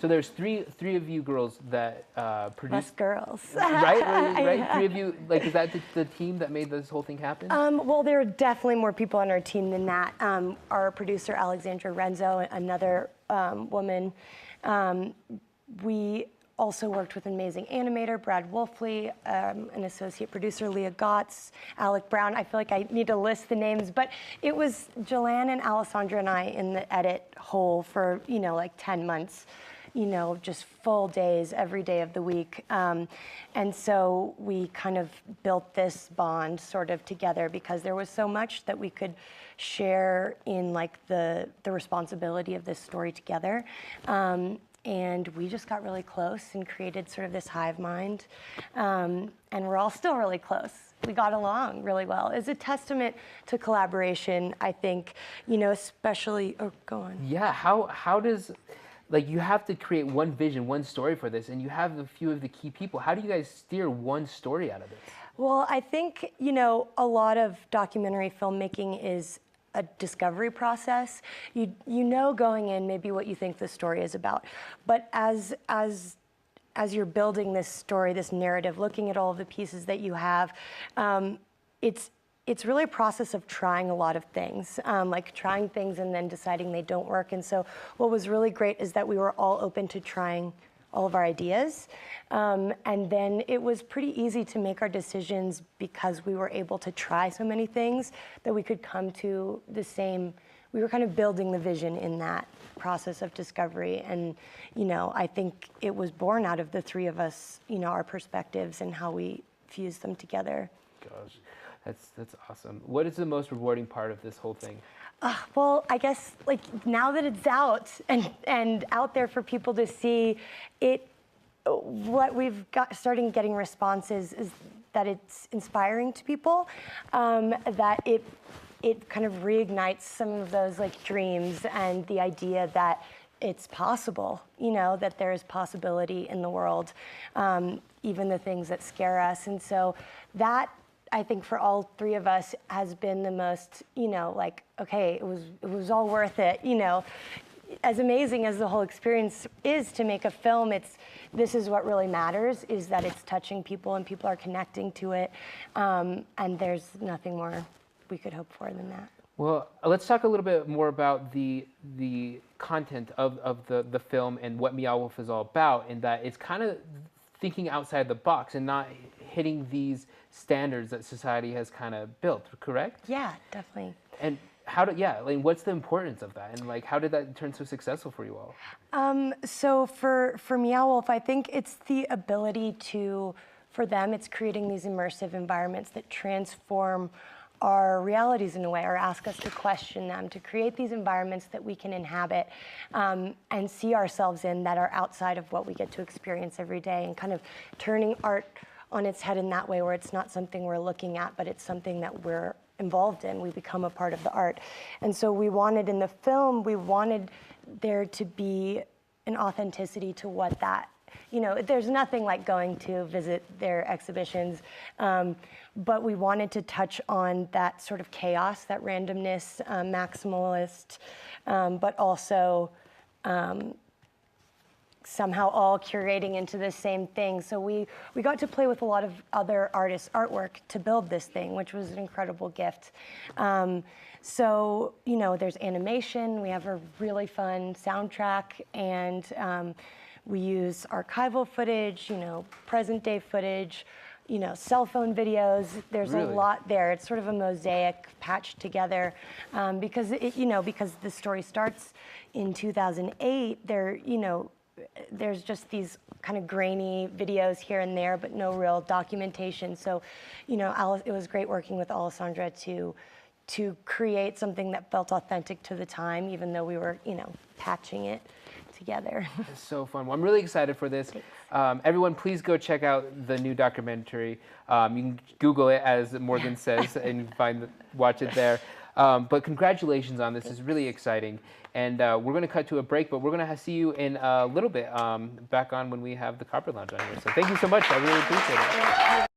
So there's three of you girls that produce. Us girls. Right? Right? Yeah. Three of you, like, is that the team that made this whole thing happen? Well, there are definitely more people on our team than that. Our producer, Alexandra Renzo, another woman. We also worked with an amazing animator, Brad Wolfley, an associate producer, Leah Gotts, Alec Brown. I feel like I need to list the names, but it was Joanne and Alessandra and I in the edit hole for, like 10 months, just full days, every day of the week. And so we kind of built this bond sort of together because there was so much that we could share in like the responsibility of this story together. And we just got really close and created sort of this hive mind. And we're all still really close. We got along really well. It's a testament to collaboration, I think, especially, oh, go on. Yeah, how does, like, you have to create one vision, one story for this, and you have a few of the key people. How do you guys steer one story out of this? Well, I think, a lot of documentary filmmaking is a discovery process. You know going in maybe what you think the story is about, but as you're building this story, this narrative, looking at all of the pieces that you have, it's really a process of trying a lot of things, like trying things and then deciding they don't work. And so what was really great is that we were all open to trying all of our ideas. And then it was pretty easy to make our decisions because we were able to try so many things that we could come to the same, we were kind of building the vision in that process of discovery. And, I think it was born out of the three of us, our perspectives and how we fused them together. Gosh, that's awesome. What is the most rewarding part of this whole thing? Well, I guess like now that it's out and out there for people to see, what we've got starting getting responses is that it's inspiring to people, that it kind of reignites some of those like dreams and the idea that it's possible, that there is possibility in the world, even the things that scare us. And so that, I think for all three of us has been the most, like, okay, it was all worth it, As amazing as the whole experience is to make a film, this is what really matters, is that it's touching people and people are connecting to it. And there's nothing more we could hope for than that. Well, let's talk a little bit more about the content of the film and what Meow Wolf is all about, in that it's kind of thinking outside the box and not hitting these standards that society has kind of built, correct? Yeah, definitely. And what's the importance of that? And like, how did that turn so successful for you all? So for Meow Wolf, I think it's the ability for them, it's creating these immersive environments that transform our realities in a way, or ask us to question them, to create these environments that we can inhabit and see ourselves in that are outside of what we get to experience every day, and kind of turning art on its head in that way, where it's not something we're looking at, but it's something that we're involved in. We become a part of the art. And so we wanted in the film, we wanted there to be an authenticity to what that, there's nothing like going to visit their exhibitions, but we wanted to touch on that sort of chaos, that randomness, maximalist, but also somehow all curating into the same thing. So we got to play with a lot of other artists' artwork to build this thing, which was an incredible gift. So, there's animation, we have a really fun soundtrack, and we use archival footage, present day footage, cell phone videos. There's Really? A lot there. It's sort of a mosaic patched together, because because the story starts in 2008. There's just these kind of grainy videos here and there, but no real documentation. So, it was great working with Alessandra to create something that felt authentic to the time, even though we were, patching it together. It's so fun. Well, I'm really excited for this. Everyone, please go check out the new documentary. You can Google it, as Morgan says, and watch it there. But congratulations on this. It's really exciting. And we're going to cut to a break, but we're going to see you in a little bit back on when we have the Carpet Lounge on here. So thank you so much. I really appreciate it.